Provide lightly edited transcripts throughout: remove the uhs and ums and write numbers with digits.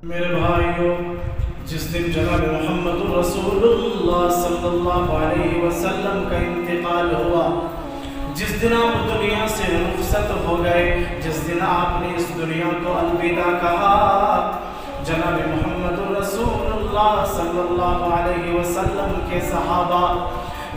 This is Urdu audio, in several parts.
میرے بھائیوں، جس دن جناب محمد رسول اللہ صلی اللہ علیہ وسلم کا انتقال ہوا، جس دن آپ دنیا سے رخصت ہو گئے، جس دن آپ نے اس دنیا کو الوداع کہا، جناب محمد رسول اللہ صلی اللہ علیہ وسلم کے صحابہ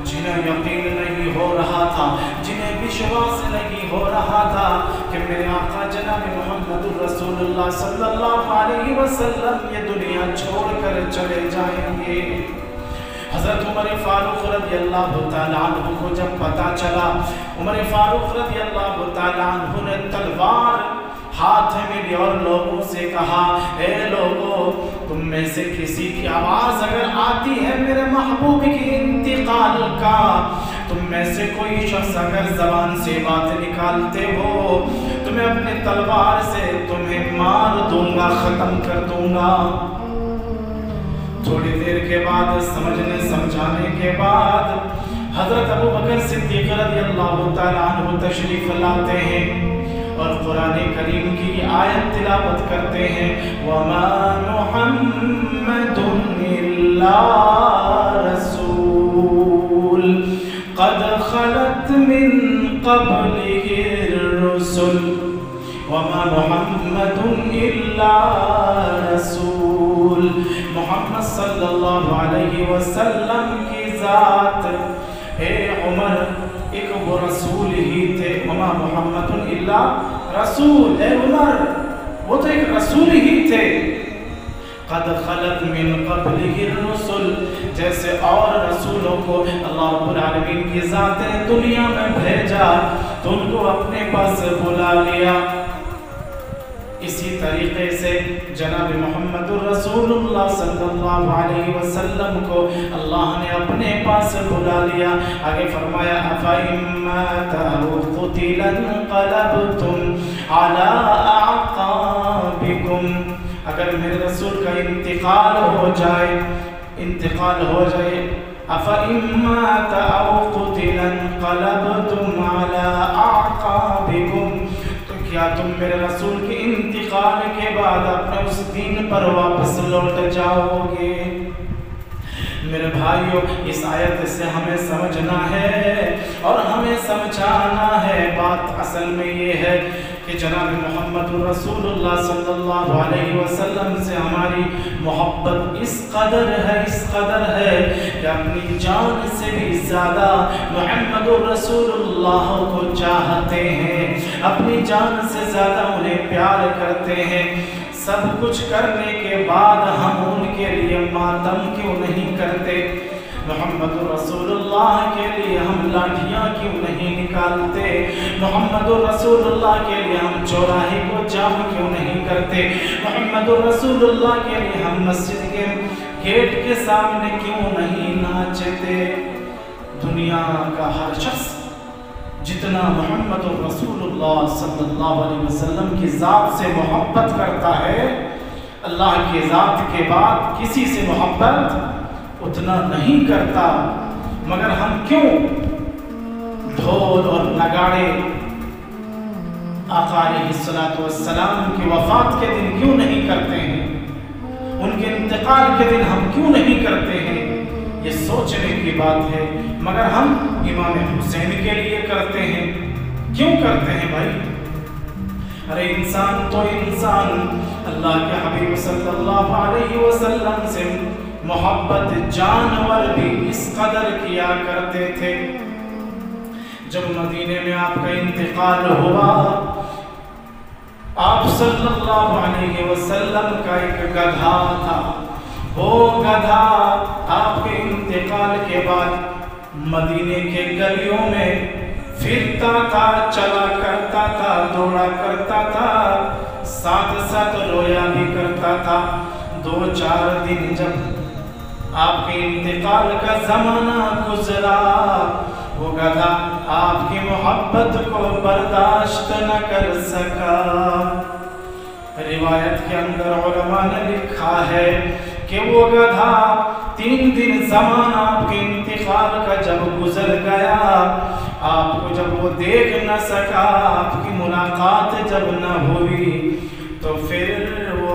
جنہیں یقین نہیں ہو رہا تھا، جنہیں وشواس نہیں ہو رہا تھا کہ میرے آقا جناب محمد رسول اللہ صلی اللہ علیہ وسلم یہ دنیا چھوڑ کر چلے جائیں گے، حضرت عمر فاروق رضی اللہ تعالیٰ عنہ کو جب پتا چلا، عمر فاروق رضی اللہ تعالیٰ عنہ نے تلوار ہاتھ میں لی اور لوگوں سے کہا، اے لوگوں، تم میں سے کسی کی آواز اگر آتی ہے میرے محبوب کی انتقال کا، تم میں سے کوئی شخص اگر زبان سے بات نکالتے ہو تو میں اپنے تلوار سے تمہیں مار دوں گا، ختم کر دوں گا۔ تھوڑی دیر کے بعد سمجھنے سمجھانے کے بعد حضرت ابو بکر صدیق رضی اللہ تعالیٰ عنہ تشریف لاتے ہیں اور قرآن کریم کی آیت تلاوت کرتے ہیں، وَمَا مُحَمَّدٌ إِلَّا رَسُولٌ قَدْ خَلَتْ مِن قَبْلِهِ الرُّسُلُ وَمَا مُحَمَّدٌ إِلَّا رَسُولٌ۔ محمد صلی اللہ علیہ وسلم کی ذات، اے عمر، ایک وہ رسول ہی تھے، وما محمد الا رسول، اے عمر وہ تو ایک رسول ہی تھے، قد خلت من قبلہ الرسل، جیسے اور رسولوں کو اللہ رب العالمین کی ذات نے دنیا میں بھیجا تو ان کو اپنے پاس بلا لیا، اسی طریقے سے جناب محمد رسول اللہ صلی اللہ علیہ وسلم کو اللہ نے اپنے پاس بلا لیا۔ آگے فرمایا، أَفَإِن مَّاتَ أَوْ قُتِلَ انقلبتم عَلَىٰ أَعْقَابِكُمْ، اگر میرے رسول کا انتقال ہو جائے، أَفَإِن مَّاتَ أَوْ قُتِلَ انقلبتم عَلَىٰ أَعْقَابِكُمْ، کیا تم میرے رسول کے انتقال کے بعد اپنے اس دین پر واپس لوٹ جاؤ گے؟ میرے بھائیوں، اس آیت سے ہمیں سمجھنا ہے اور ہمیں سمجھانا ہے، بات اصل میں یہ ہے کہ جناب محمد رسول اللہ صلی اللہ علیہ وسلم سے ہماری محبت اس قدر ہے کہ اپنی جان سے بھی زیادہ محمد رسول اللہ کو چاہتے ہیں، اپنی جان سے زیادہ انہیں پیار کرتے ہیں۔ سب کچھ کرنے کے بعد ہم ان کے لیے ماتم کیوں نہیں کرتے؟ محمد رسول اللہ کے لیے ہم لاٹھیاں کیوں نہیں نکالتے؟ محمد رسول اللہ کے لیے ہم چوراہے کو جام کیوں نہیں کرتے؟ محمد رسول اللہ کے لیے ہم مسجد کے گیٹ کے سامنے کیوں نہیں ناچتے؟ دنیا کا ہر شخص جتنا محمد رسول اللہ صلی اللہ علیہ وسلم کی ذات سے محبت کرتا ہے، اللہ کی ذات کے بعد کسی سے محبت اتنا نہیں کرتا، مگر ہم کیوں ڈھول اور نگاڑے آقا علیہ السلام کی وفات کے دن کیوں نہیں کرتے ہیں؟ ان کے انتقال کے دن ہم کیوں نہیں کرتے ہیں؟ یہ سوچنے کی بات ہے، مگر ہم امام حسین کے لیے کرتے ہیں۔ کیوں کرتے ہیں بھائی؟ ارے انسان تو انسان، اللہ کے حبیب صلی اللہ علیہ وسلم سے محبت جانور بھی اس قدر کیا کرتے تھے۔ جب مدینے میں آپ کا انتقال ہوا، آپ صلی اللہ علیہ وسلم کا ایک گدھا تھا، وہ گدھا آپ کے انتقال کے بعد مدینے کے گلیوں میں پھرتا تھا، چلا کرتا تھا، دوڑا کرتا تھا، ساتھ ساتھ رویا بھی کرتا تھا۔ 2-4 دن جب آپ کے انتقال کا زمانہ گزرا، وہ گدھا آپ کی محبت کو برداشت نہ کر سکا۔ روایت کے اندر علماء نے لکھا ہے کہ وہ گدھا 3 دن زمانہ آپ کے انتقال کا جب گزر گیا، آپ کو جب وہ دیکھ نہ سکا، آپ کی ملاقات جب نہ ہوئی، تو پھر وہ